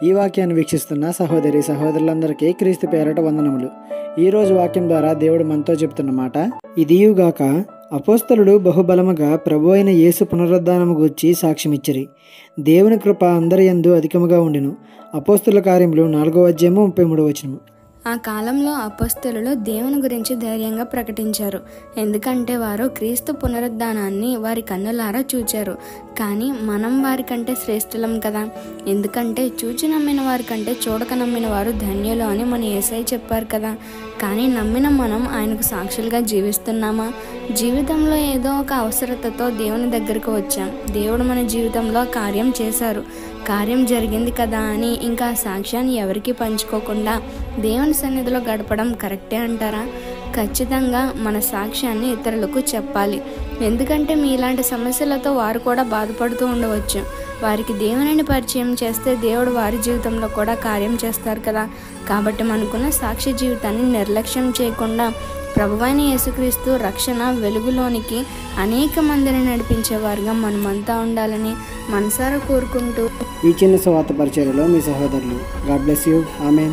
ఈ వాక్యాన్ని వీక్షిస్తున్న సహోదరి సహోదరులందరికీ క్రీస్తు పేరట వందనములు. ఈరోజు వాక్యం ద్వారా దేవుడు మనతో చెప్తున్న మాట ఇదియుగాక, అపోస్తలుడు బహుబలముగా ప్రభు అయిన యేసు పునరుద్ధానము గూర్చి సాక్ష్యమిచ్చిరి. దేవుని కృప అందరి యందు అధికముగా ఉండిను. అపోస్తలుల కార్యములు 4:33. ఆ కాలంలో అపోస్తలులు దేవుని గురించి ధైర్యంగా ప్రకటించారు. ఎందుకంటే వారు క్రీస్తు పునరుద్ధానాన్ని వారి కన్నులారా చూచారు. కానీ మనం వారికంటే శ్రేష్ఠులం కదా. ఎందుకంటే చూచి నమ్మిన వారికంటే చూడక నమ్మిన వారు ధన్యులు అని మన యేసయ్య చెప్పారు కదా. కానీ నమ్మిన మనం ఆయనకు సాక్షులుగా జీవిస్తున్నామా? జీవితంలో ఏదో ఒక అవసరతతో దేవుని దగ్గరకు వచ్చాం. దేవుడు మన జీవితంలో కార్యం చేశారు, కార్యం జరిగింది కదా అని ఇంకా సాక్ష్యాన్ని ఎవరికి పంచుకోకుండా దేవుని సన్నిధిలో గడపడం కరెక్టే అంటారా? ఖచ్చితంగా మన సాక్ష్యాన్ని ఇతరులకు చెప్పాలి. ఎందుకంటే మీలాంటి సమస్యలతో వారు కూడా బాధపడుతూ ఉండవచ్చు. వారికి దేవునిని పరిచయం చేస్తే దేవుడు వారి జీవితంలో కూడా కార్యం చేస్తారు కదా. కాబట్టి మనకున్న సాక్షి జీవితాన్ని నిర్లక్ష్యం చేయకుండా ప్రభువైన యేసుక్రీస్తు రక్షణ వెలుగులోనికి అనేక మందిని నడిపించేవారుగా మనమంతా ఉండాలని మనసారా కోరుకుంటూ ఈ చిన్న సువార్త పరిచర్యలో మీ సహోదరులు. God bless you. ఆమేన్.